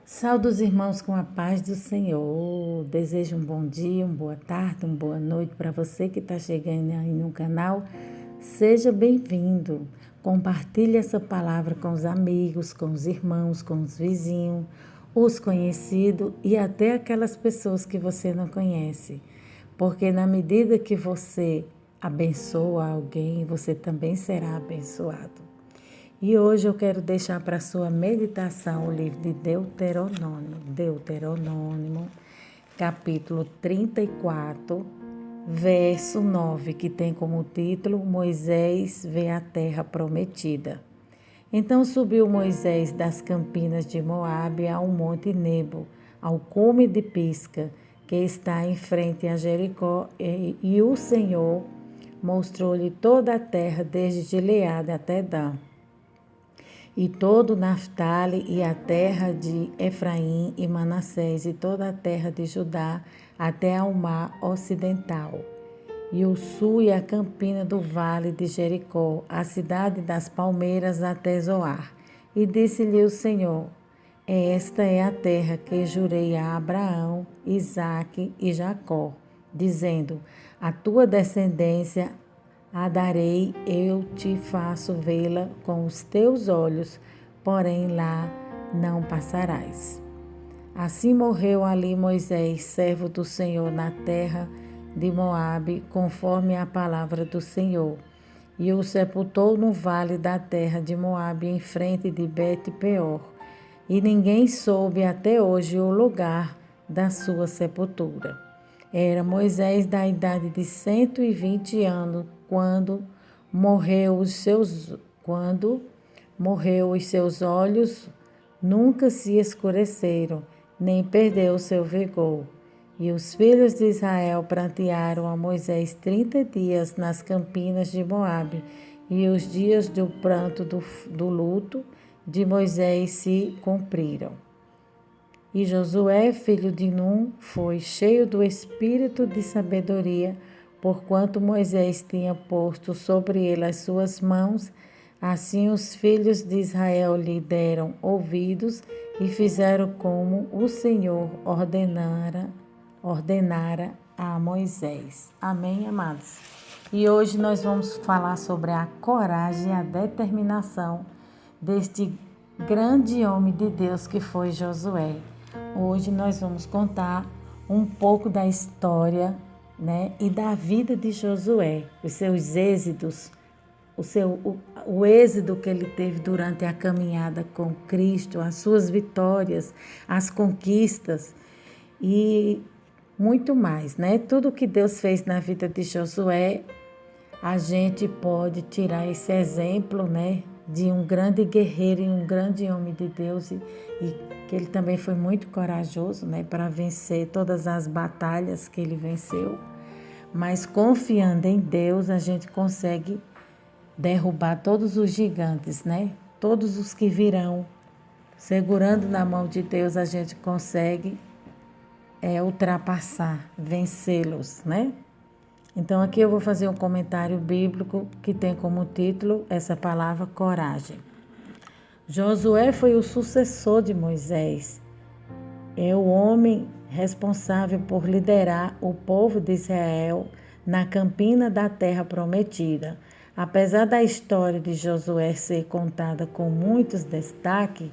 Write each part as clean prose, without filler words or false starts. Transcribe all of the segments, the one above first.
Saúde os irmãos com a paz do Senhor. Desejo um bom dia, uma boa tarde, uma boa noite para você que está chegando aí no canal. Seja bem-vindo. Compartilhe essa palavra com os amigos, com os irmãos, com os vizinhos, os conhecidos e até aquelas pessoas que você não conhece. Porque na medida que você abençoa alguém, você também será abençoado. E hoje eu quero deixar para sua meditação o livro de Deuteronômio, capítulo 34, verso 9, que tem como título Moisés vê a terra prometida. Então subiu Moisés das campinas de Moabe ao monte Nebo, ao cume de Pisga, que está em frente a Jericó, e o Senhor mostrou-lhe toda a terra, desde Gileade até Dan, e todo Naftali, e a terra de Efraim e Manassés, e toda a terra de Judá, até ao mar ocidental, e o sul e a campina do vale de Jericó, a cidade das palmeiras até Zoar. E disse-lhe o Senhor: esta é a terra que jurei a Abraão, Isaque e Jacó, dizendo: a tua descendência a darei, eu te faço vê-la com os teus olhos, porém lá não passarás. Assim morreu ali Moisés, servo do Senhor, na terra de Moabe, conforme a palavra do Senhor, e o sepultou no vale da terra de Moabe, em frente de Bet-peor, e ninguém soube até hoje o lugar da sua sepultura. Era Moisés da idade de 120 anos, quando morreu os seus olhos nunca se escureceram, nem perdeu o seu vigor. E os filhos de Israel prantearam a Moisés 30 dias nas campinas de Moabe, e os dias do pranto do luto de Moisés se cumpriram. E Josué, filho de Num, foi cheio do espírito de sabedoria, porquanto Moisés tinha posto sobre ele as suas mãos. Assim os filhos de Israel lhe deram ouvidos e fizeram como o Senhor ordenara a Moisés. Amém, amados? E hoje nós vamos falar sobre a coragem e a determinação deste grande homem de Deus que foi Josué. Hoje nós vamos contar um pouco da história, e da vida de Josué, os seus êxitos, o êxito que ele teve durante a caminhada com Cristo, as suas vitórias, as conquistas e muito mais, Tudo que Deus fez na vida de Josué, a gente pode tirar esse exemplo, de um grande guerreiro e um grande homem de Deus e que ele também foi muito corajoso, para vencer todas as batalhas que ele venceu. Mas confiando em Deus, a gente consegue derrubar todos os gigantes, Todos os que virão. Segurando na mão de Deus, a gente consegue ultrapassar, vencê-los, Então aqui eu vou fazer um comentário bíblico que tem como título essa palavra coragem. Josué foi o sucessor de Moisés. É o homem responsável por liderar o povo de Israel na campina da terra prometida. Apesar da história de Josué ser contada com muitos destaques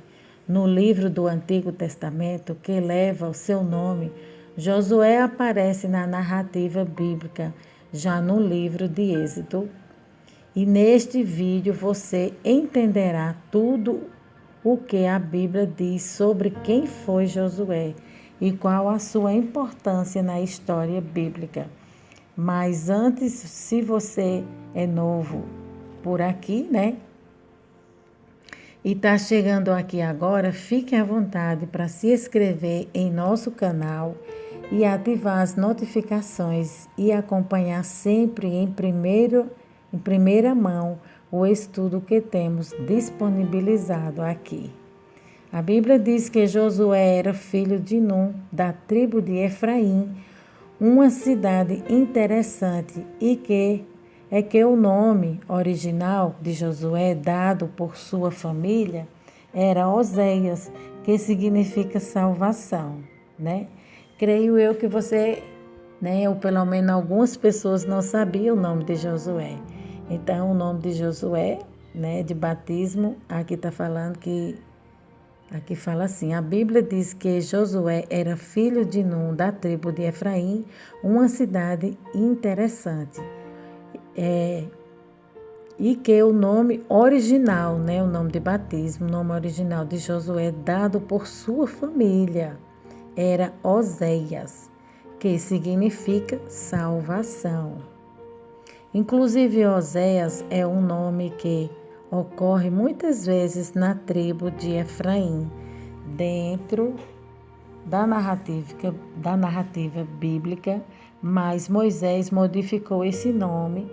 no livro do Antigo Testamento que leva o seu nome, Josué aparece na narrativa bíblica já no livro de Êxodo. E neste vídeo você entenderá tudo o que a Bíblia diz sobre quem foi Josué e qual a sua importância na história bíblica. Mas antes, se você é novo por aqui, e está chegando aqui agora, fique à vontade para se inscrever em nosso canal e ativar as notificações e acompanhar sempre em primeira mão o estudo que temos disponibilizado aqui. A Bíblia diz que Josué era filho de Num, da tribo de Efraim, uma cidade interessante e que o nome original de Josué, dado por sua família, era Oséias, que significa salvação, né? Creio eu que você, né, ou pelo menos algumas pessoas não sabiam o nome de Josué. Então, o nome de Josué, né, de batismo, aqui está falando que, aqui fala assim, a Bíblia diz que Josué era filho de Num, da tribo de Efraim, uma cidade interessante. E que o nome original, né, o nome de batismo, o nome original de Josué, dado por sua família, era Oséias, que significa salvação. Inclusive, Oséias é um nome que ocorre muitas vezes na tribo de Efraim, dentro da narrativa bíblica, mas Moisés modificou esse nome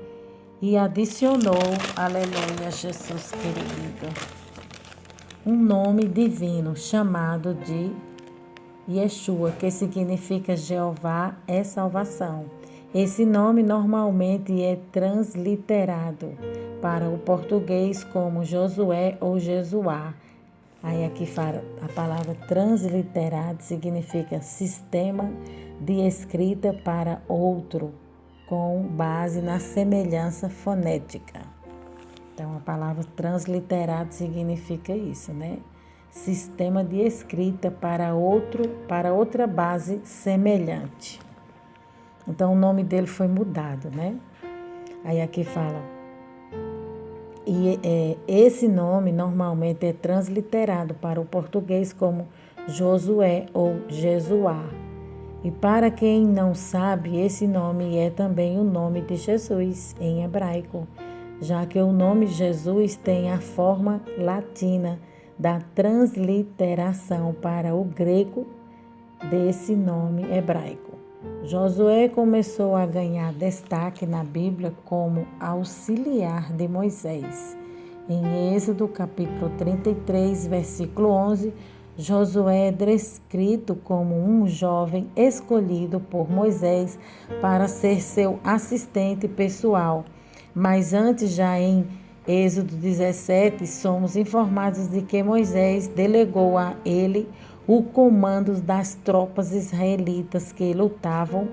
e adicionou, aleluia, Jesus querido, um nome divino chamado de Yeshua, que significa Jeová é salvação. Esse nome normalmente é transliterado para o português como Josué ou Jesuá. Aí aqui fala a palavra transliterado significa sistema de escrita para outro, com base na semelhança fonética. Então, a palavra transliterado significa isso, né? Sistema de escrita para outra base semelhante. Então, o nome dele foi mudado, né? Aí aqui fala, esse nome normalmente é transliterado para o português como Josué ou Jesuá. E para quem não sabe, esse nome é também o nome de Jesus em hebraico, já que o nome Jesus tem a forma latina da transliteração para o grego desse nome hebraico. Josué começou a ganhar destaque na Bíblia como auxiliar de Moisés. Em Êxodo capítulo 33, versículo 11, Josué é descrito como um jovem escolhido por Moisés para ser seu assistente pessoal. Mas antes, já em Êxodo 17, somos informados de que Moisés delegou a ele o comando das tropas israelitas que lutavam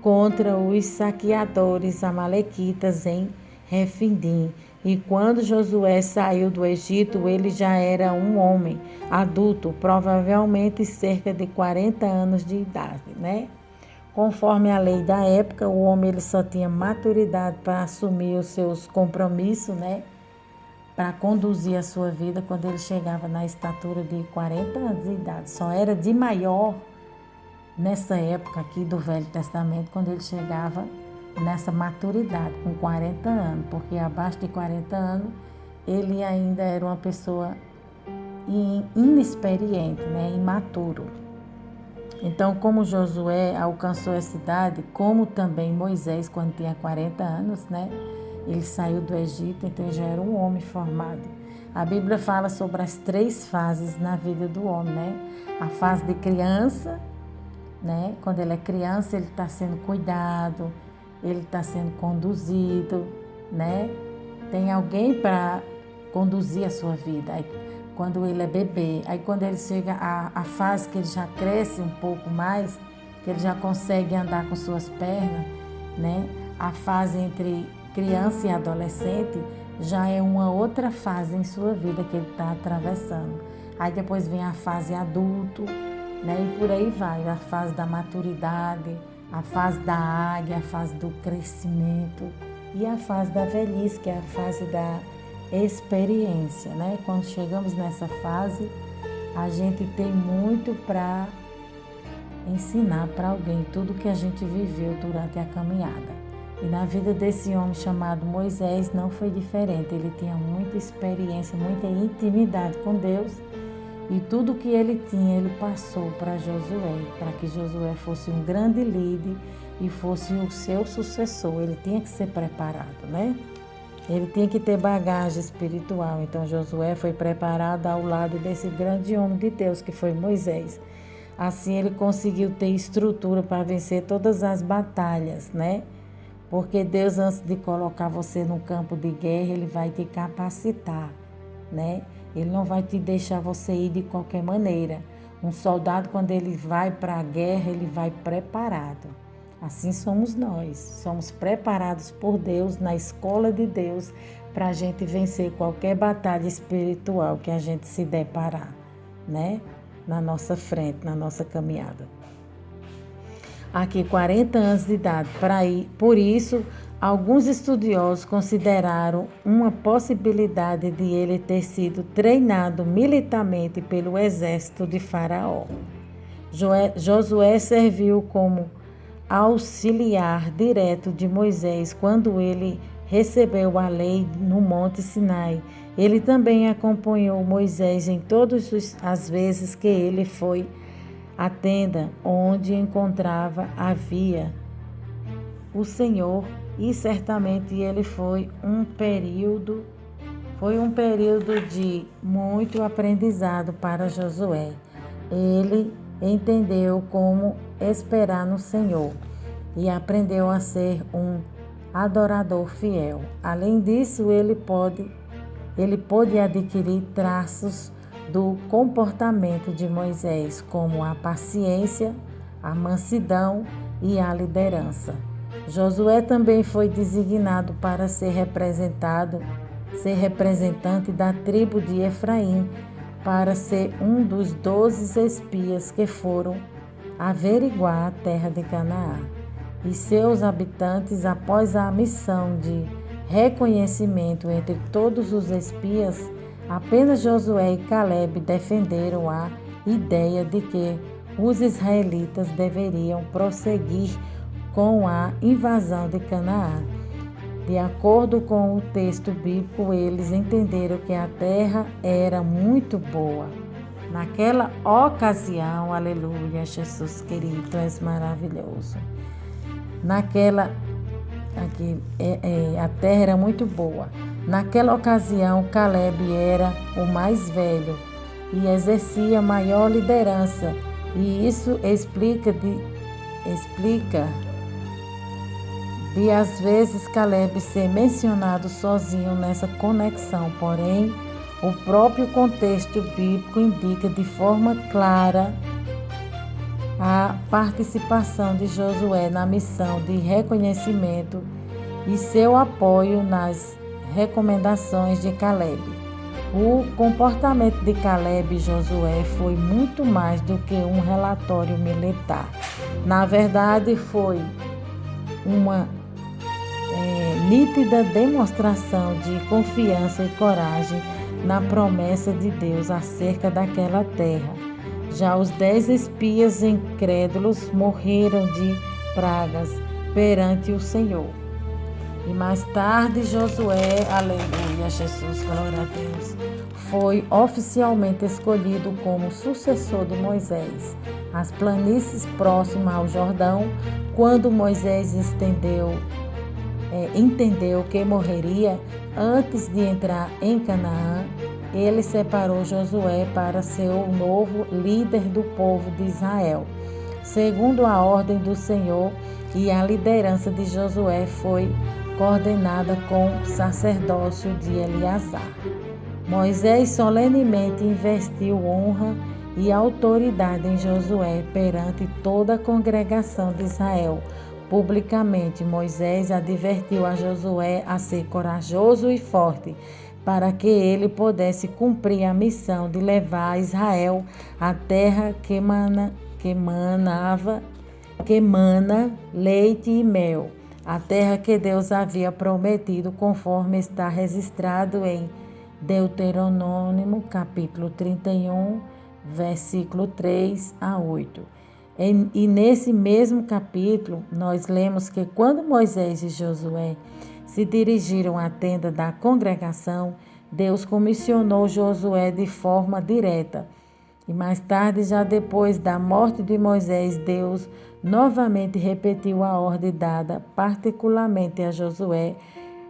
contra os saqueadores amalequitas em Refidim. E quando Josué saiu do Egito, ele já era um homem adulto, provavelmente cerca de 40 anos de idade, né? Conforme a lei da época, o homem ele só tinha maturidade para assumir os seus compromissos, né? Para conduzir a sua vida quando ele chegava na estatura de 40 anos de idade. Só era de maior nessa época aqui do Velho Testamento, quando ele chegava nessa maturidade, com 40 anos, porque abaixo de 40 anos ele ainda era uma pessoa inexperiente, né, imaturo. Então, como Josué alcançou essa idade, como também Moisés, quando tinha 40 anos, né, ele saiu do Egito, então já era um homem formado. A Bíblia fala sobre as 3 fases na vida do homem, né? A fase de criança, né? Quando ele é criança, ele está sendo cuidado, ele está sendo conduzido, né? Tem alguém para conduzir a sua vida. Aí, quando ele é bebê, aí quando ele chega à fase que ele já cresce um pouco mais, que ele já consegue andar com suas pernas, né? A fase entre criança e adolescente já é uma outra fase em sua vida que ele está atravessando. Aí depois vem a fase adulto, né? E por aí vai, a fase da maturidade, a fase da águia, a fase do crescimento e a fase da velhice, que é a fase da experiência, né? Quando chegamos nessa fase, a gente tem muito para ensinar para alguém tudo que a gente viveu durante a caminhada. E na vida desse homem chamado Moisés não foi diferente. Ele tinha muita experiência, muita intimidade com Deus. E tudo que ele tinha, ele passou para Josué, para que Josué fosse um grande líder e fosse o seu sucessor. Ele tinha que ser preparado, né? Ele tinha que ter bagagem espiritual. Então Josué foi preparado ao lado desse grande homem de Deus, que foi Moisés. Assim ele conseguiu ter estrutura para vencer todas as batalhas, né? Porque Deus, antes de colocar você no campo de guerra, Ele vai te capacitar, né? Ele não vai te deixar você ir de qualquer maneira. Um soldado, quando ele vai para a guerra, ele vai preparado. Assim somos nós. Somos preparados por Deus, na escola de Deus, para a gente vencer qualquer batalha espiritual que a gente se deparar, né? Na nossa frente, na nossa caminhada. Aqui, 40 anos de idade. Por isso, alguns estudiosos consideraram uma possibilidade de ele ter sido treinado militarmente pelo exército de Faraó. Josué serviu como auxiliar direto de Moisés quando ele recebeu a lei no Monte Sinai. Ele também acompanhou Moisés em todas as vezes que ele foi à tenda onde encontrava havia o Senhor, e certamente ele foi um período de muito aprendizado para Josué. Ele entendeu como esperar no Senhor e aprendeu a ser um adorador fiel. Além disso, ele pôde adquirir traços do comportamento de Moisés, como a paciência, a mansidão e a liderança. Josué também foi designado para ser representante da tribo de Efraim, para ser um dos 12 espias que foram averiguar a terra de Canaã. E seus habitantes, após a missão de reconhecimento entre todos os espias, apenas Josué e Caleb defenderam a ideia de que os israelitas deveriam prosseguir com a invasão de Canaã. De acordo com o texto bíblico, eles entenderam que a terra era muito boa. Naquela ocasião, aleluia, Jesus querido, tu és maravilhoso. A terra era muito boa. Naquela ocasião, Caleb era o mais velho e exercia maior liderança. E isso explica de às vezes Caleb ser mencionado sozinho nessa conexão, porém o próprio contexto bíblico indica de forma clara a participação de Josué na missão de reconhecimento e seu apoio nas recomendações de Caleb. O comportamento de Caleb e Josué foi muito mais do que um relatório militar. Na verdade, foi uma nítida demonstração de confiança e coragem na promessa de Deus acerca daquela terra. Já os 10 espias incrédulos morreram de pragas perante o Senhor. E mais tarde Josué, aleluia, Jesus, glória a Deus, foi oficialmente escolhido como sucessor de Moisés. As planícies próximas ao Jordão, quando Moisés entendeu que morreria antes de entrar em Canaã, ele separou Josué para ser o novo líder do povo de Israel. Segundo a ordem do Senhor, e a liderança de Josué foi coordenada com o sacerdócio de Eleazar. Moisés solenemente investiu honra e autoridade em Josué perante toda a congregação de Israel. Publicamente, Moisés advertiu a Josué a ser corajoso e forte, para que ele pudesse cumprir a missão de levar a Israel à terra que mana leite e mel, a terra que Deus havia prometido, conforme está registrado em Deuteronômio, capítulo 31, versículo 3 a 8. E nesse mesmo capítulo, nós lemos que quando Moisés e Josué se dirigiram à tenda da congregação, Deus comissionou Josué de forma direta. E mais tarde, já depois da morte de Moisés, Deus novamente repetiu a ordem dada particularmente a Josué,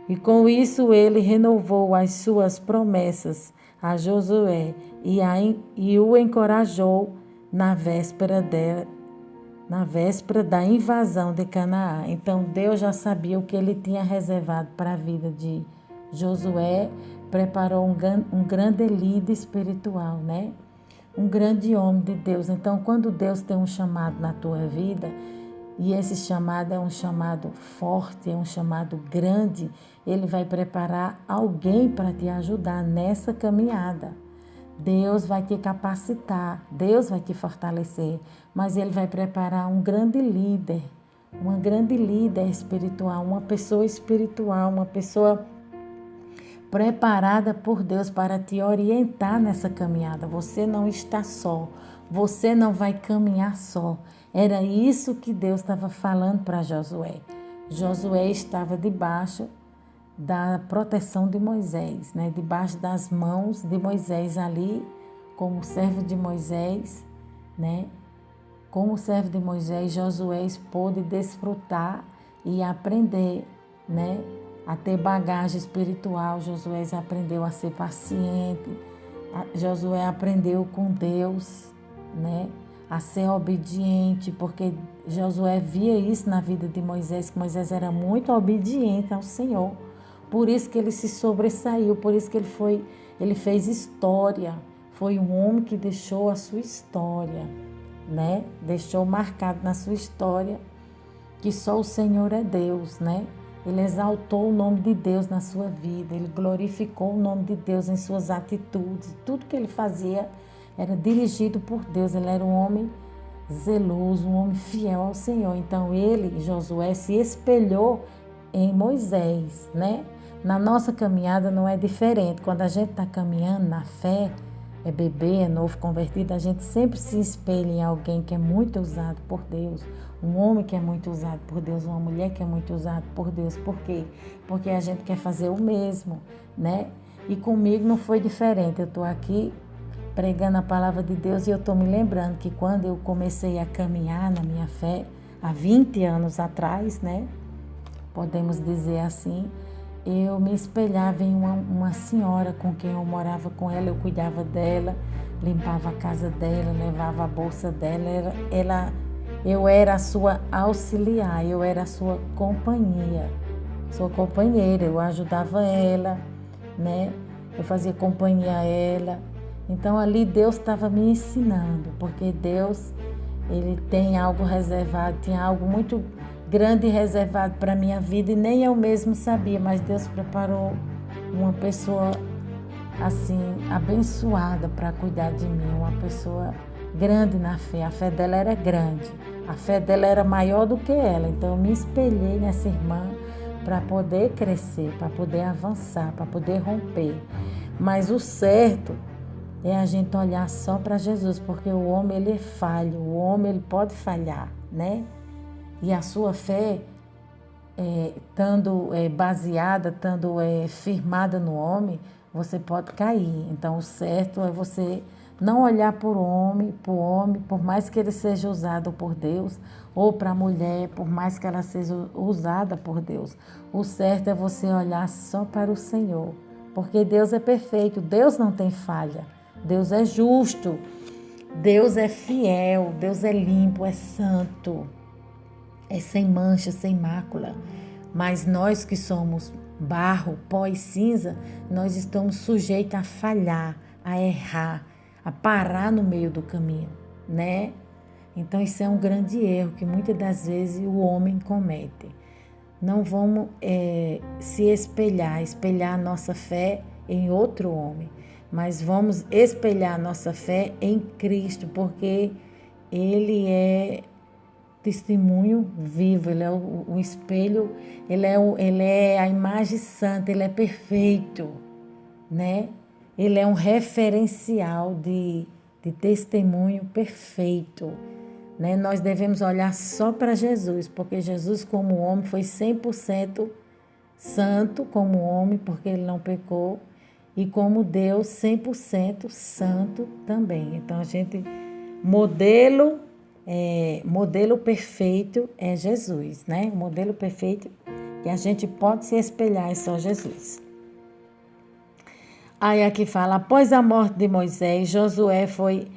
e com isso ele renovou as suas promessas a Josué e o encorajou na véspera da invasão de Canaã. Então Deus já sabia o que ele tinha reservado para a vida de Josué, preparou um grande líder espiritual, né? um grande homem de Deus. Então, quando Deus tem um chamado na tua vida, e esse chamado é um chamado forte, é um chamado grande, Ele vai preparar alguém para te ajudar nessa caminhada. Deus vai te capacitar, Deus vai te fortalecer, mas Ele vai preparar um grande líder, uma grande líder espiritual, uma pessoa preparada por Deus para te orientar nessa caminhada. Você não está só, você não vai caminhar só. Era isso que Deus estava falando para Josué. Josué estava debaixo da proteção de Moisés, né? Debaixo das mãos de Moisés ali, como servo de Moisés, né? Como servo de Moisés, Josué pôde desfrutar e aprender, né? A ter bagagem espiritual. Josué aprendeu a ser paciente. Josué aprendeu com Deus, né? A ser obediente, porque Josué via isso na vida de Moisés, que Moisés era muito obediente ao Senhor. Por isso que ele se sobressaiu, por isso que ele fez história. Foi um homem que deixou a sua história, né? Deixou marcado na sua história que só o Senhor é Deus, né? Ele exaltou o nome de Deus na sua vida, ele glorificou o nome de Deus em suas atitudes. Tudo que ele fazia era dirigido por Deus. Ele era um homem zeloso, um homem fiel ao Senhor. Então ele, Josué, se espelhou em Moisés, né? Na nossa caminhada não é diferente. Quando a gente está caminhando na fé, é bebê, é novo convertido, a gente sempre se espelha em alguém que é muito usado por Deus, um homem que é muito usado por Deus, uma mulher que é muito usada por Deus. Por quê? Porque a gente quer fazer o mesmo, né? E comigo não foi diferente. Eu estou aqui pregando a palavra de Deus e eu estou me lembrando que quando eu comecei a caminhar na minha fé, há 20 anos atrás, né? Podemos dizer assim, eu me espelhava em uma senhora com quem eu morava com ela, eu cuidava dela, limpava a casa dela, levava a bolsa dela, eu era a sua auxiliar, eu era a sua companhia, sua companheira, eu ajudava ela, né? Eu fazia companhia a ela. Então ali Deus estava me ensinando, porque Deus, Ele tem algo reservado, tinha algo muito grande e reservado para a minha vida e nem eu mesmo sabia, mas Deus preparou uma pessoa assim, abençoada para cuidar de mim, uma pessoa grande na fé. A fé dela era grande, a fé dela era maior do que ela, então eu me espelhei nessa irmã para poder crescer, para poder avançar, para poder romper. Mas o certo é a gente olhar só para Jesus, porque o homem ele é falho, o homem ele pode falhar, né? E a sua fé, estando baseada, estando firmada no homem, você pode cair. Então, o certo é você não olhar para o homem, por mais que ele seja usado por Deus, ou para a mulher, por mais que ela seja usada por Deus. O certo é você olhar só para o Senhor, porque Deus é perfeito, Deus não tem falha, Deus é justo, Deus é fiel, Deus é limpo, é santo. É sem mancha, sem mácula. Mas nós que somos barro, pó e cinza, nós estamos sujeitos a falhar, a errar, a parar no meio do caminho, né? Então isso é um grande erro que muitas das vezes o homem comete. Não vamos se espelhar a nossa fé em outro homem, mas vamos espelhar a nossa fé em Cristo, porque Ele é testemunho vivo, ele é o espelho, ele é a imagem santa, ele é perfeito, né? Ele é um referencial de testemunho perfeito, né? Nós devemos olhar só para Jesus, porque Jesus como homem foi 100% santo como homem, porque ele não pecou, e como Deus 100% santo também. Então a gente, modelo perfeito é Jesus, né? O modelo perfeito que a gente pode se espelhar é só Jesus. Aí aqui fala, após a morte de Moisés, Josué foi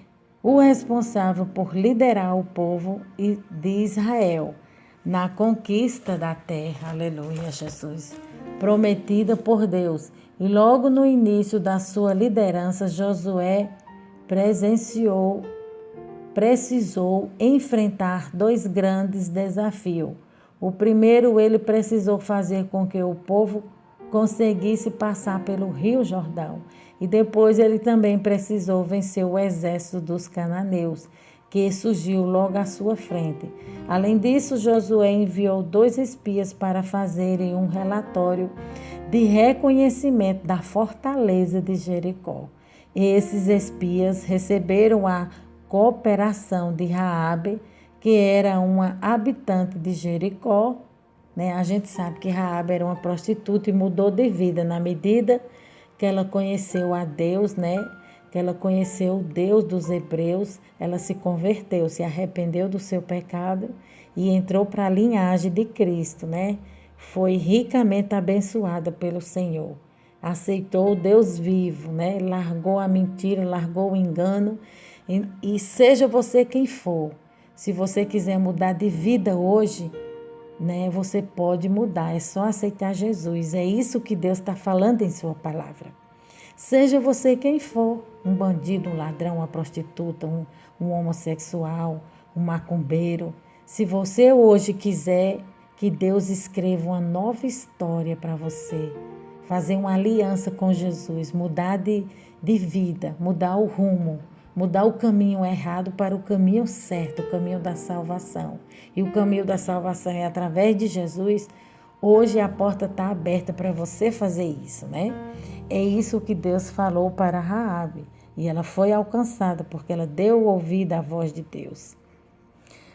o responsável por liderar o povo de Israel na conquista da terra, aleluia, Jesus, prometida por Deus. E logo no início da sua liderança, Josué precisou enfrentar dois grandes desafios. O primeiro, ele precisou fazer com que o povo conseguisse passar pelo Rio Jordão. E depois ele também precisou vencer o exército dos cananeus, que surgiu logo à sua frente. Além disso, Josué enviou 2 espias para fazerem um relatório de reconhecimento da fortaleza de Jericó. Esses espias receberam a cooperação de Raabe, que era uma habitante de Jericó, né? A gente sabe que Raabe era uma prostituta e mudou de vida na medida que ela conheceu a Deus, né? Que ela conheceu o Deus dos hebreus, ela se converteu, se arrependeu do seu pecado e entrou para a linhagem de Cristo, né? Foi ricamente abençoada pelo Senhor. Aceitou o Deus vivo, né? Largou a mentira, largou o engano. E seja você quem for, se você quiser mudar de vida hoje, né? Você pode mudar, é só aceitar Jesus. É isso que Deus está falando em sua palavra. Seja você quem for, um bandido, um ladrão, uma prostituta, um homossexual, um macumbeiro. Se você hoje quiser que Deus escreva uma nova história para você, fazer uma aliança com Jesus, mudar de vida, mudar o rumo, mudar o caminho errado para o caminho certo, o caminho da salvação. E o caminho da salvação é através de Jesus. Hoje a porta está aberta para você fazer isso, né? É isso que Deus falou para Raabe. E ela foi alcançada porque ela deu ouvido à voz de Deus.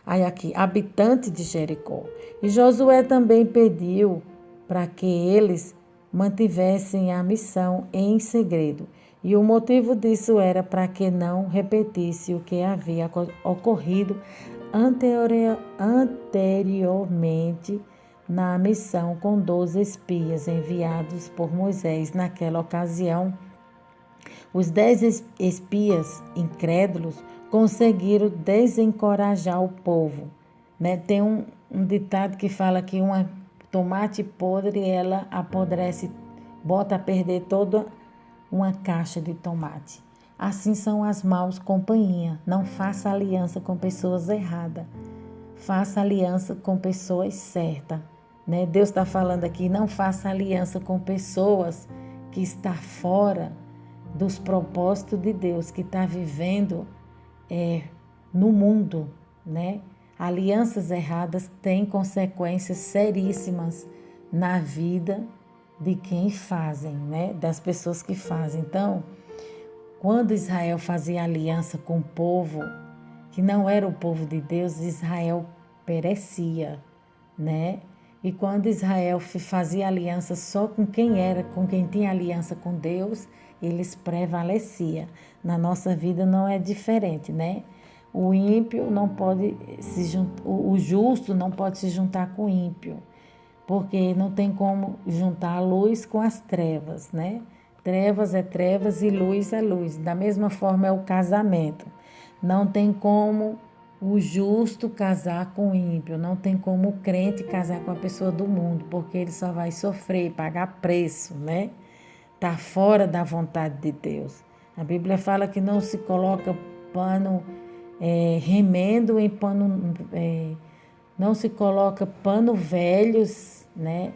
Aí aqui, habitante de Jericó. E Josué também pediu para que eles mantivessem a missão em segredo. E o motivo disso era para que não repetisse o que havia ocorrido anteriormente na missão com 12 espias enviados por Moisés. Naquela ocasião, os 10 espias incrédulos conseguiram desencorajar o povo, né? Tem um ditado que fala que uma tomate podre, ela apodrece, bota a perder toda uma caixa de tomate. Assim são as maus companhias. Não faça aliança com pessoas erradas. Faça aliança com pessoas certas, né? Deus está falando aqui, não faça aliança com pessoas que estão fora dos propósitos de Deus, que está vivendo no mundo, né? Alianças erradas têm consequências seríssimas na vida de quem fazem, né? Das pessoas que fazem. Então, quando Israel fazia aliança com o povo que não era o povo de Deus, Israel perecia, né? E quando Israel fazia aliança só com quem tinha aliança com Deus, eles prevaleciam. Na nossa vida não é diferente, né? O ímpio não pode se juntar, o justo não pode se juntar com o ímpio, porque não tem como juntar a luz com as trevas, né? Trevas é trevas e luz é luz. Da mesma forma é o casamento. Não tem como o justo casar com o ímpio, não tem como o crente casar com a pessoa do mundo, porque ele só vai sofrer, pagar preço, né? Tá fora da vontade de Deus. A Bíblia fala que não se coloca pano, remendo em pano, não se coloca pano velhos, né?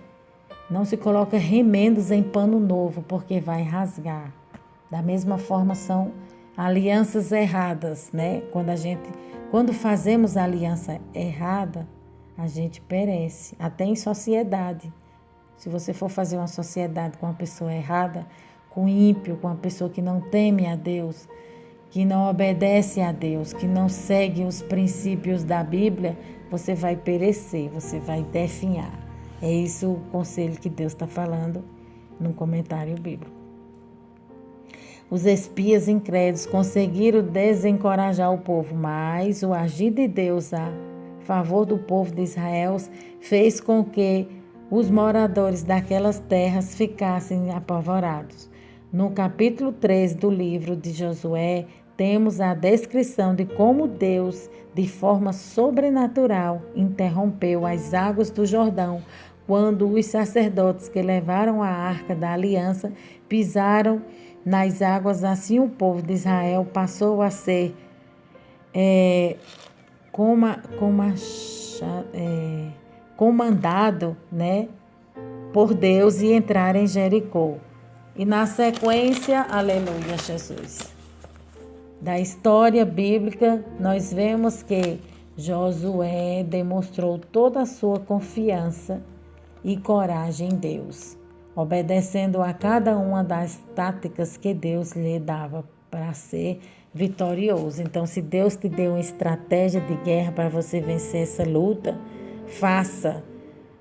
Não se coloca remendos em pano novo, porque vai rasgar. Da mesma forma são alianças erradas, né? Quando fazemos aliança errada, a gente perece, até em sociedade. Se você for fazer uma sociedade com uma pessoa errada, com ímpio, com uma pessoa que não teme a Deus, que não obedece a Deus, que não segue os princípios da Bíblia, você vai perecer, você vai definhar. É isso o conselho que Deus está falando no comentário bíblico. Os espias incrédulos conseguiram desencorajar o povo, mas o agir de Deus a favor do povo de Israel fez com que os moradores daquelas terras ficassem apavorados. No capítulo 3 do livro de Josué, temos a descrição de como Deus, de forma sobrenatural, interrompeu as águas do Jordão quando os sacerdotes que levaram a arca da aliança pisaram nas águas, assim o povo de Israel passou a ser comandado, né, por Deus e entrar em Jericó. E na sequência, aleluia, Jesus, da história bíblica, nós vemos que Josué demonstrou toda a sua confiança e coragem em Deus, obedecendo a cada uma das táticas que Deus lhe dava para ser vitorioso. Então, se Deus te deu uma estratégia de guerra para você vencer essa luta, faça.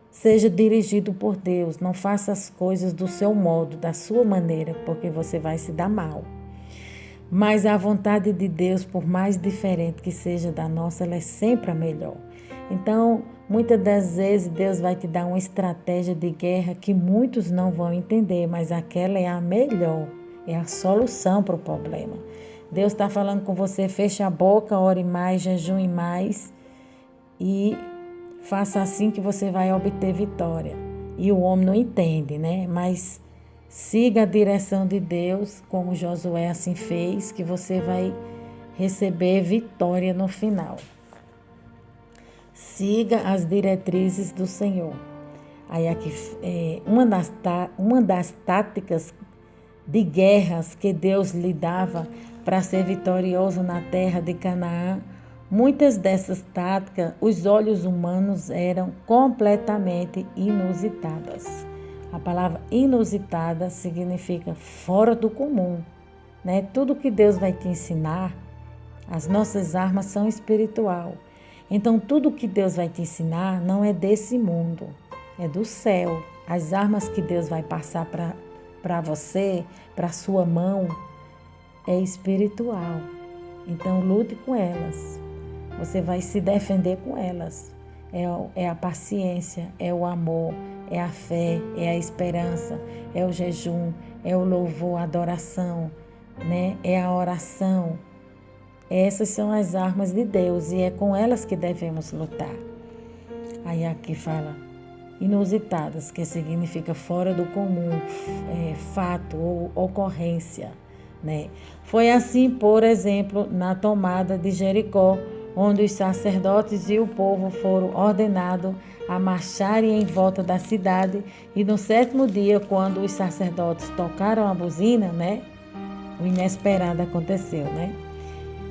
Seja dirigido por Deus, não faça as coisas do seu modo, da sua maneira, porque você vai se dar mal. Mas a vontade de Deus, por mais diferente que seja da nossa, ela é sempre a melhor. Então, muitas das vezes, Deus vai te dar uma estratégia de guerra que muitos não vão entender, mas aquela é a melhor, é a solução para o problema. Deus está falando com você, feche a boca, ore mais, jejue mais e faça assim que você vai obter vitória. E o homem não entende, né? Mas siga a direção de Deus, como Josué assim fez, que você vai receber vitória no final. Siga as diretrizes do Senhor. Aí aqui, uma das táticas de guerras que Deus lhe dava para ser vitorioso na terra de Canaã, muitas dessas táticas, os olhos humanos eram completamente inusitadas. A palavra inusitada significa fora do comum, né? Tudo que Deus vai te ensinar, as nossas armas são espiritual. Então, tudo que Deus vai te ensinar não é desse mundo, é do céu. As armas que Deus vai passar para você, para sua mão, é espiritual. Então, lute com elas. Você vai se defender com elas. É a paciência, é o amor, é a fé, é a esperança, é o jejum, é o louvor, a adoração, né? É a oração. Essas são as armas de Deus e é com elas que devemos lutar. Aí aqui fala inusitadas, que significa fora do comum, fato ou ocorrência, né? Foi assim, por exemplo, na tomada de Jericó, onde os sacerdotes e o povo foram ordenados a marcharem em volta da cidade, e no 7º dia, quando os sacerdotes tocaram a buzina, né, o inesperado aconteceu, né?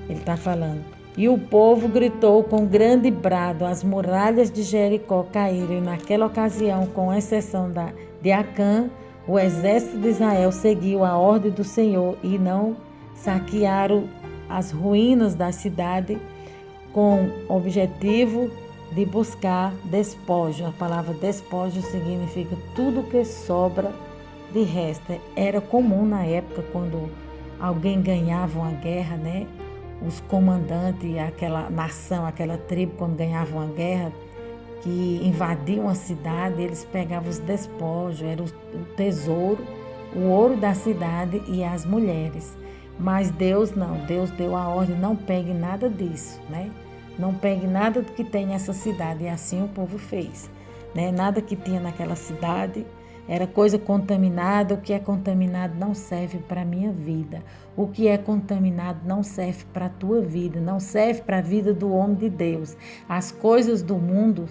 Ele está falando. E o povo gritou com grande brado, as muralhas de Jericó caíram, e naquela ocasião, com exceção de Acã, o exército de Israel seguiu a ordem do Senhor e não saquearam as ruínas da cidade, com o objetivo de buscar despojo. A palavra despojo significa tudo que sobra de resto. Era comum na época, quando alguém ganhava uma guerra, né? Os comandantes, aquela nação, aquela tribo, quando ganhavam uma guerra, que invadiam a cidade, eles pegavam os despojos, era o tesouro, o ouro da cidade e as mulheres. Mas Deus não, Deus deu a ordem, não pegue nada disso, né? Não pegue nada do que tem nessa cidade. E assim o povo fez, né? Nada que tinha naquela cidade era coisa contaminada. O que é contaminado não serve para a minha vida. O que é contaminado não serve para a tua vida, não serve para a vida do homem de Deus. As coisas do mundo,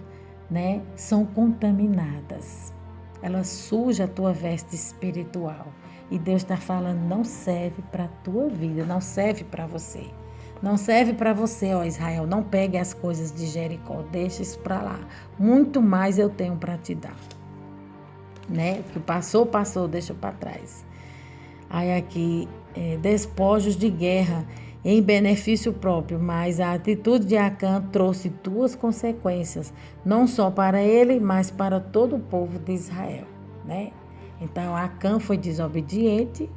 né, são contaminadas. Elas sujam a tua veste espiritual. E Deus está falando, não serve para a tua vida, não serve para você. Não serve para você, ó Israel. Não pegue as coisas de Jericó, deixa isso para lá. Muito mais eu tenho para te dar. Né? O que passou, passou, deixa para trás. Aí aqui, despojos de guerra em benefício próprio, mas a atitude de Acã trouxe duas consequências, não só para ele, mas para todo o povo de Israel, né? Então, Acã foi desobediente,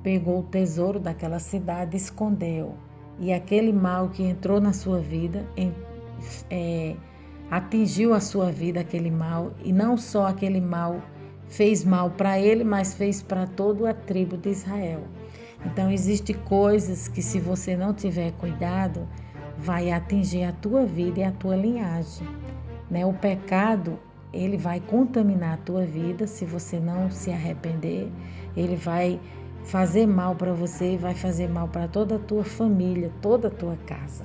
pegou o tesouro daquela cidade e escondeu. E aquele mal que entrou na sua vida, atingiu a sua vida, aquele mal, e não só aquele mal fez mal para ele, mas fez para toda a tribo de Israel. Então, existem coisas que, se você não tiver cuidado, vai atingir a tua vida e a tua linhagem, né? O pecado, ele vai contaminar a tua vida, se você não se arrepender, ele vai fazer mal para você, vai fazer mal para toda a tua família, toda a tua casa.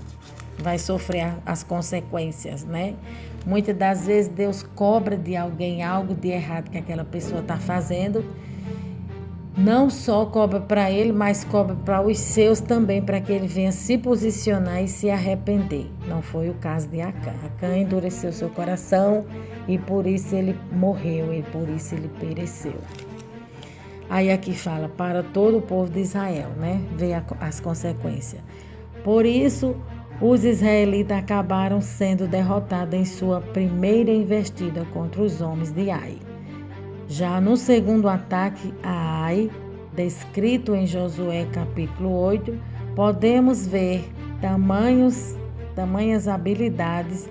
Vai sofrer as consequências, né? Muitas das vezes Deus cobra de alguém algo de errado que aquela pessoa está fazendo. Não só cobra para ele, mas cobra para os seus também, para que ele venha se posicionar e se arrepender. Não foi o caso de Acã. Acã endureceu seu coração e por isso ele morreu, e por isso ele pereceu. Aí aqui fala, para todo o povo de Israel, né? Vê as consequências. Por isso, os israelitas acabaram sendo derrotados em sua primeira investida contra os homens de Ai. Já no segundo ataque a Ai, descrito em Josué capítulo 8, podemos ver tamanhas habilidades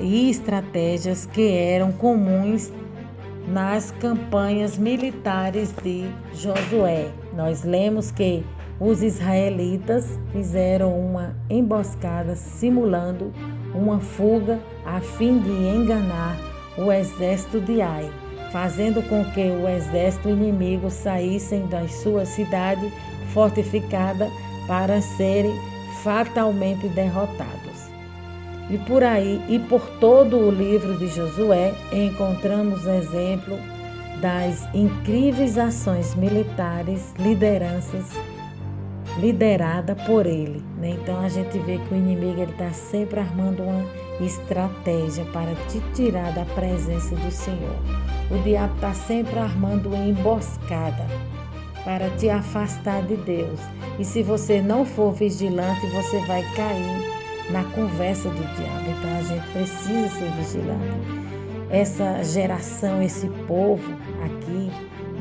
e estratégias que eram comuns nas campanhas militares de Josué. Nós lemos que os israelitas fizeram uma emboscada simulando uma fuga a fim de enganar o exército de Ai, fazendo com que o exército inimigo saíssem da sua cidade fortificada para serem fatalmente derrotados. E por aí, e por todo o livro de Josué, encontramos exemplo das incríveis ações militares, liderada por ele, né? Então a gente vê que o inimigo está sempre armando uma estratégia para te tirar da presença do Senhor. O diabo está sempre armando uma emboscada para te afastar de Deus. E se você não for vigilante, você vai cair na conversa do diabo. Então a gente precisa ser vigilante. Essa geração, esse povo aqui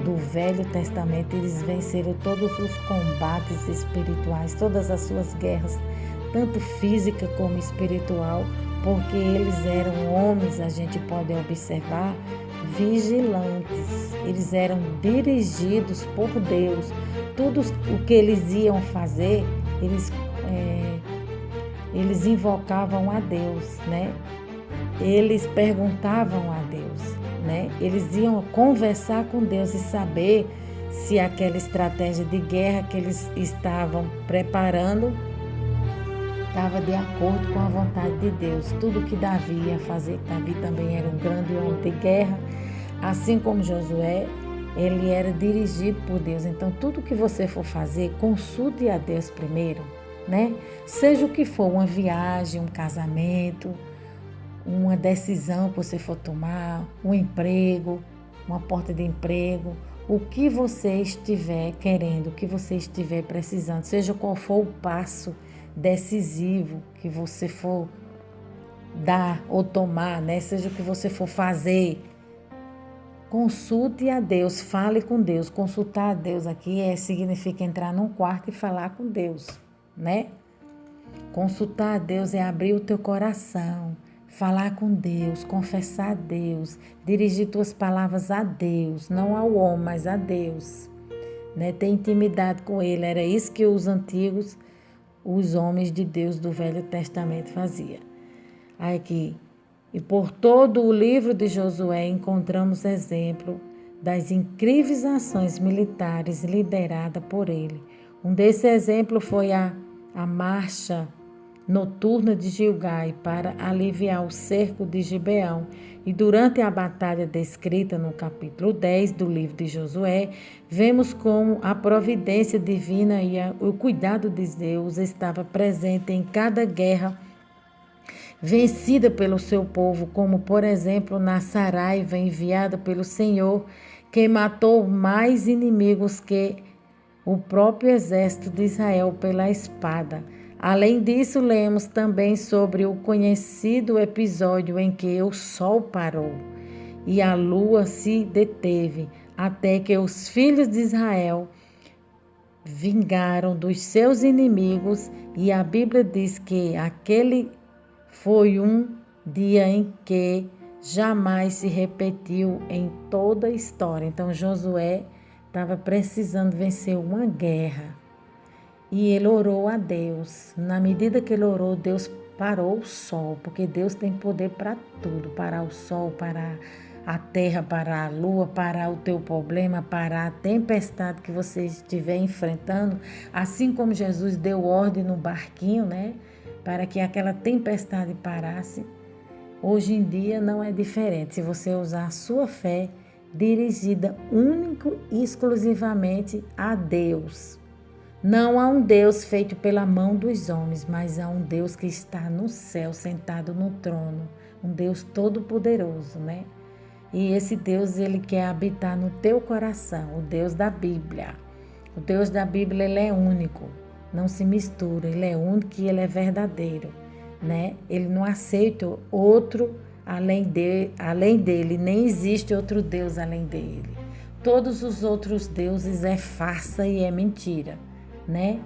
do Velho Testamento, eles venceram todos os combates espirituais, todas as suas guerras, tanto física como espiritual, porque eles eram homens, a gente pode observar, vigilantes. Eles eram dirigidos por Deus. Tudo o que eles iam fazer, eles invocavam a Deus, né? Eles perguntavam a Deus, né? Eles iam conversar com Deus e saber se aquela estratégia de guerra que eles estavam preparando estava de acordo com a vontade de Deus. Tudo que Davi ia fazer, Davi também era um grande homem de guerra, assim como Josué, ele era dirigido por Deus. Então, tudo que você for fazer, consulte a Deus primeiro, né? Seja o que for, uma viagem, um casamento, uma decisão que você for tomar, um emprego, uma porta de emprego, o que você estiver querendo, o que você estiver precisando, seja qual for o passo decisivo que você for dar ou tomar, né? Seja o que você for fazer, consulte a Deus, fale com Deus. Consultar a Deus aqui significa entrar num quarto e falar com Deus, né? Consultar a Deus é abrir o teu coração, falar com Deus, confessar a Deus, dirigir tuas palavras a Deus, não ao homem, mas a Deus, né? Ter intimidade com Ele. Era isso que os antigos, os homens de Deus do Velho Testamento faziam. Aqui, e por todo o livro de Josué encontramos exemplo das incríveis ações militares lideradas por ele. Um desses exemplos foi a marcha noturna de Gilgai para aliviar o cerco de Gibeão. E durante a batalha descrita no capítulo 10 do livro de Josué, vemos como a providência divina e o cuidado de Deus estava presente em cada guerra vencida pelo seu povo, como por exemplo na Saraiva enviada pelo Senhor, que matou mais inimigos que o próprio exército de Israel pela espada. Além disso, lemos também sobre o conhecido episódio em que o sol parou e a lua se deteve, até que os filhos de Israel vingaram dos seus inimigos, e a Bíblia diz que aquele foi um dia em que jamais se repetiu em toda a história. Então, Josué estava precisando vencer uma guerra e ele orou a Deus. Na medida que ele orou, Deus parou o sol, porque Deus tem poder para tudo, parar o sol, parar a terra parar, a lua parar o teu problema, parar a tempestade que você estiver enfrentando, assim como Jesus deu ordem no barquinho, né, para que aquela tempestade parasse. Hoje em dia não é diferente. Se você usar a sua fé dirigida único e exclusivamente a Deus. Não há um Deus feito pela mão dos homens, mas há um Deus que está no céu, sentado no trono. Um Deus todo-poderoso, né? E esse Deus, ele quer habitar no teu coração, o Deus da Bíblia. O Deus da Bíblia, ele é único, não se mistura, ele é único e ele é verdadeiro, né? Ele não aceita outro além dele, nem existe outro Deus além dele. Todos os outros deuses é farsa e é mentira, né?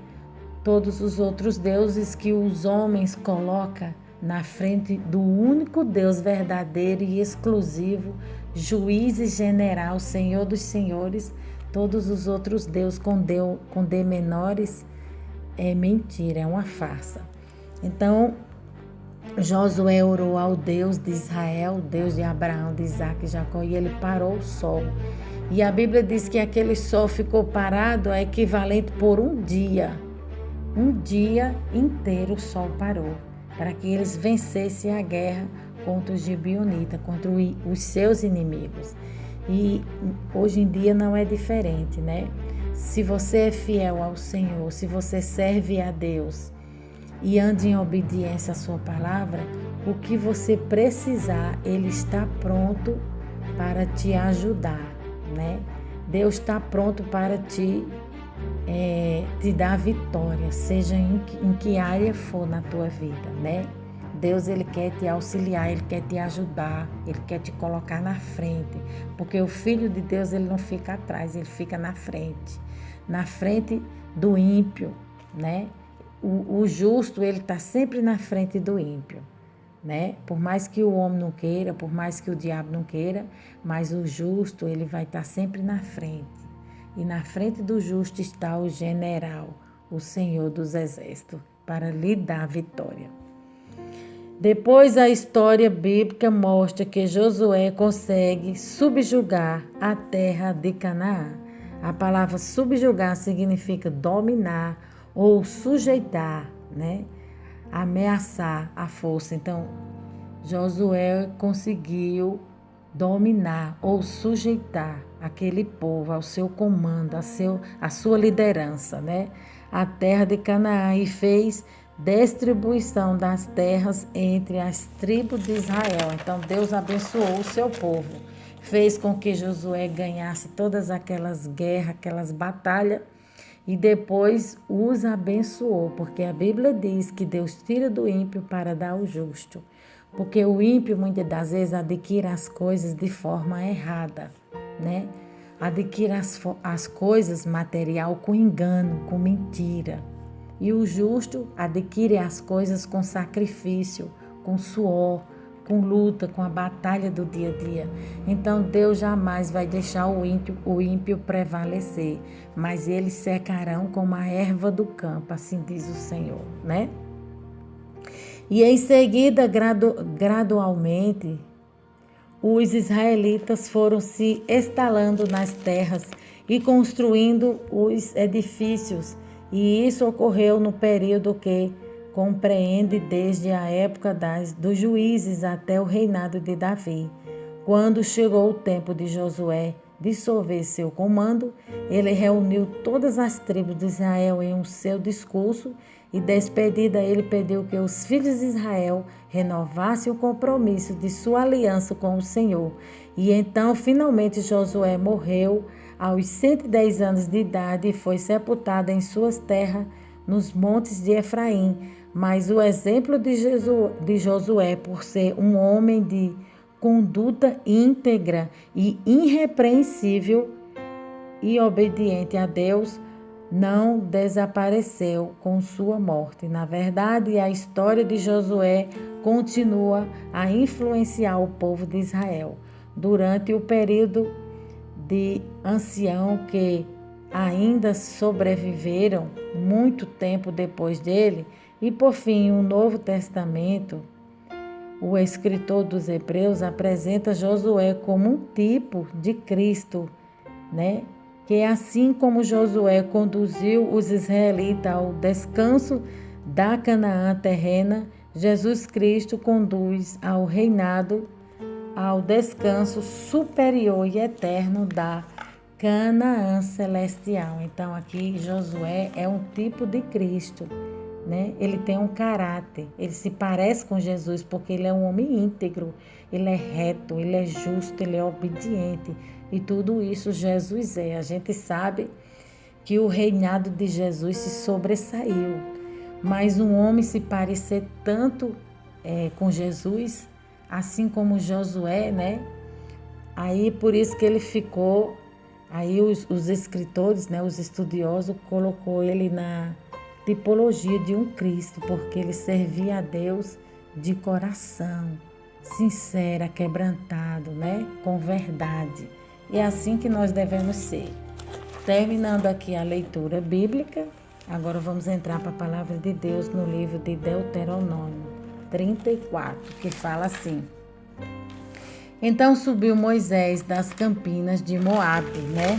Todos os outros deuses que os homens colocam na frente do único Deus verdadeiro e exclusivo, juiz e general, Senhor dos senhores, todos os outros deuses com D menores é mentira, é uma farsa. Então, Josué orou ao Deus de Israel, Deus de Abraão, de Isaac e Jacó, e ele parou o sol. E a Bíblia diz que aquele sol ficou parado, é equivalente por um dia. Um dia inteiro o sol parou, para que eles vencessem a guerra contra os gibeonitas, contra os seus inimigos. E hoje em dia não é diferente, né? Se você é fiel ao Senhor, se você serve a Deus e anda em obediência à sua palavra, o que você precisar, Ele está pronto para te ajudar, né? Deus está pronto para te dar vitória, seja em que área for na tua vida, né? Deus, ele quer te auxiliar, ele quer te ajudar, ele quer te colocar na frente, porque o Filho de Deus, ele não fica atrás, ele fica na frente do ímpio, né? O justo, ele está sempre na frente do ímpio, né? Por mais que o homem não queira, por mais que o diabo não queira, mas o justo, ele vai estar sempre na frente. E na frente do justo está o general, o Senhor dos Exércitos, para lhe dar vitória. Depois a história bíblica mostra que Josué consegue subjugar a terra de Canaã. A palavra subjugar significa dominar ou sujeitar, né? Ameaçar a força. Então, Josué conseguiu dominar ou sujeitar aquele povo ao seu comando, à sua liderança, né? A terra de Canaã, e fez distribuição das terras entre as tribos de Israel. Então Deus abençoou o seu povo, fez com que Josué ganhasse todas aquelas guerras, aquelas batalhas, e depois os abençoou, porque a Bíblia diz que Deus tira do ímpio para dar ao justo. Porque o ímpio, muitas das vezes, adquire as coisas de forma errada, né? Adquire as coisas material com engano, com mentira. E o justo adquire as coisas com sacrifício, com suor, com luta, com a batalha do dia a dia. Então, Deus jamais vai deixar o ímpio prevalecer, mas eles secarão como a erva do campo, assim diz o Senhor, né? E em seguida, gradualmente, os israelitas foram se instalando nas terras e construindo os edifícios. E isso ocorreu no período que compreende desde a época dos juízes até o reinado de Davi. Quando chegou o tempo de Josué dissolver seu comando, ele reuniu todas as tribos de Israel em um seu discurso e, despedida, ele pediu que os filhos de Israel renovassem o compromisso de sua aliança com o Senhor. E então, finalmente, Josué morreu aos 110 anos de idade e foi sepultado em suas terras nos montes de Efraim. Mas o exemplo de Josué, por ser um homem de conduta íntegra e irrepreensível e obediente a Deus, não desapareceu com sua morte. Na verdade, a história de Josué continua a influenciar o povo de Israel durante o período de ancião que ainda sobreviveram muito tempo depois dele, e por fim o Novo Testamento. o escritor dos Hebreus apresenta Josué como um tipo de Cristo, né? Que assim como Josué conduziu os israelitas ao descanso da Canaã terrena, Jesus Cristo conduz ao reinado, ao descanso superior e eterno da Canaã celestial. Então aqui Josué é um tipo de Cristo, né? Ele tem um caráter, ele se parece com Jesus porque ele é um homem íntegro, ele é reto, ele é justo, ele é obediente e tudo isso Jesus é. A gente sabe que o reinado de Jesus se sobressaiu, mas um homem se parecer tanto com Jesus, assim como Josué, né? Aí por isso que ele ficou, aí os escritores, né, os estudiosos, colocou ele na tipologia de um Cristo, porque ele servia a Deus de coração, sincero, quebrantado, né? Com verdade. E é assim que nós devemos ser. Terminando aqui a leitura bíblica, agora vamos entrar para a palavra de Deus no livro de Deuteronômio 34, que fala assim: Então subiu Moisés das campinas de Moabe, né?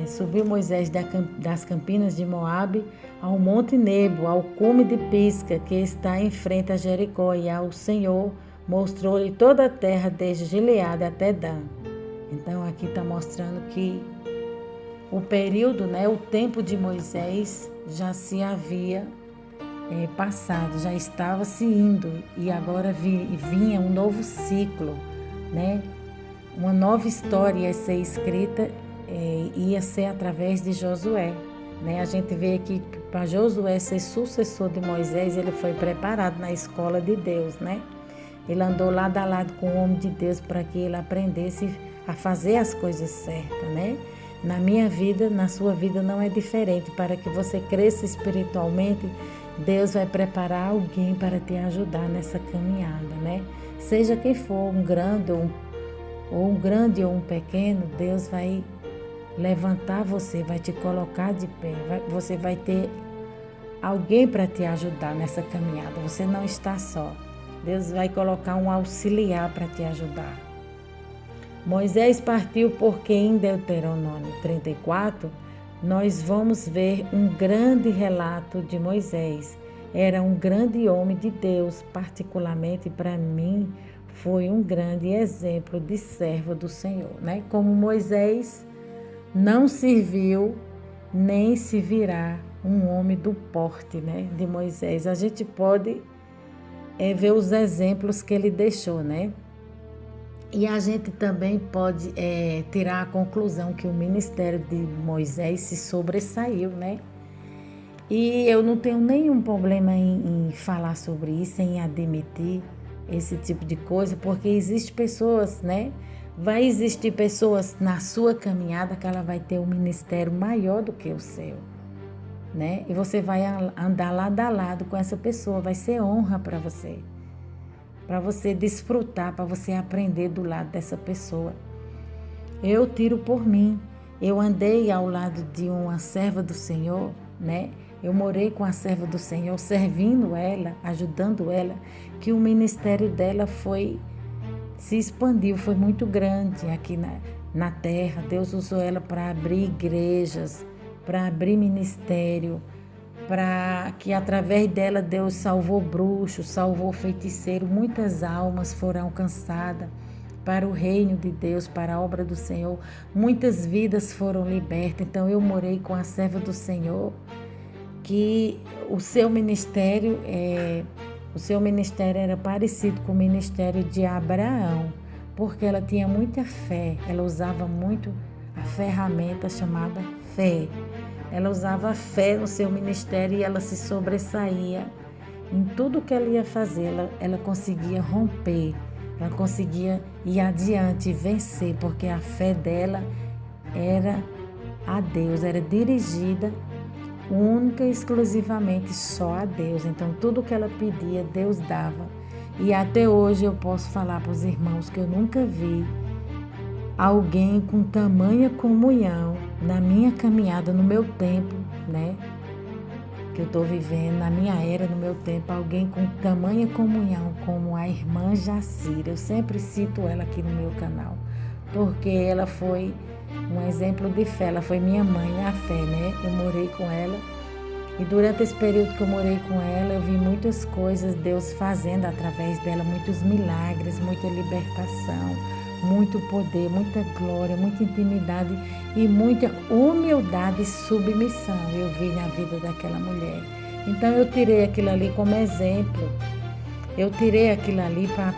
Subiu Moisés das campinas de Moabe ao Monte Nebo, ao cume de Pisga, que está em frente a Jericó, e ao Senhor mostrou-lhe toda a terra, desde Gileade até Dan. Então aqui está mostrando que o período, né, o tempo de Moisés já se havia passado, já estava se indo, e agora vinha um novo ciclo, né? Uma nova história ia ser escrita, ia ser através de Josué, né? A gente vê aqui que para Josué ser sucessor de Moisés, ele foi preparado na escola de Deus, né? Ele andou lado a lado com o homem de Deus para que ele aprendesse a fazer as coisas certas, né? Na minha vida, na sua vida não é diferente. Para que você cresça espiritualmente, Deus vai preparar alguém para te ajudar nessa caminhada, né? Seja quem for, um grande ou um pequeno, Deus vai levantar você, vai te colocar de pé, você vai ter alguém para te ajudar nessa caminhada. Você não está só. Deus vai colocar um auxiliar para te ajudar. Moisés partiu porque em Deuteronômio 34, nós vamos ver um grande relato de Moisés. Era um grande homem de Deus, particularmente para mim, foi um grande exemplo de servo do Senhor, né? Como Moisés não serviu, nem se virá um homem do porte, né, de Moisés. A gente pode ver os exemplos que ele deixou, né? E a gente também pode tirar a conclusão que o ministério de Moisés se sobressaiu, né? E eu não tenho nenhum problema em falar sobre isso, em admitir esse tipo de coisa, porque existem pessoas, né? Vai existir pessoas na sua caminhada que ela vai ter um ministério maior do que o seu, né? E você vai andar lado a lado com essa pessoa, vai ser honra para você desfrutar, para você aprender do lado dessa pessoa. Eu tiro por mim, eu andei ao lado de uma serva do Senhor, né? Eu morei com a serva do Senhor, servindo ela, ajudando ela, que o ministério dela se expandiu, foi muito grande aqui na terra. Deus usou ela para abrir igrejas, para abrir ministério, para que através dela Deus salvou bruxos, salvou feiticeiro, muitas almas foram alcançadas para o reino de Deus, para a obra do Senhor, muitas vidas foram libertas. Então eu morei com a serva do Senhor, que o seu ministério era parecido com o ministério de Abraão, porque ela tinha muita fé, ela usava muito a ferramenta chamada fé. Ela usava a fé no seu ministério e ela se sobressaía em tudo que ela ia fazer. Ela conseguia romper, ela conseguia ir adiante e vencer, porque a fé dela era a Deus, era dirigida única e exclusivamente só a Deus. Então tudo que ela pedia, Deus dava. E até hoje eu posso falar para os irmãos que eu nunca vi alguém com tamanha comunhão na minha caminhada, no meu tempo, né? que eu estou vivendo, na minha era, no meu tempo, alguém com tamanha comunhão como a irmã Jacira. Eu sempre cito ela aqui no meu canal, porque ela foi um exemplo de fé, ela foi minha mãe, a fé, né? Eu morei com ela e durante esse período que eu morei com ela, eu vi muitas coisas Deus fazendo através dela, muitos milagres, muita libertação, muito poder, muita glória, muita intimidade e muita humildade e submissão eu vi na vida daquela mulher. Então eu tirei aquilo ali como exemplo, eu tirei aquilo ali para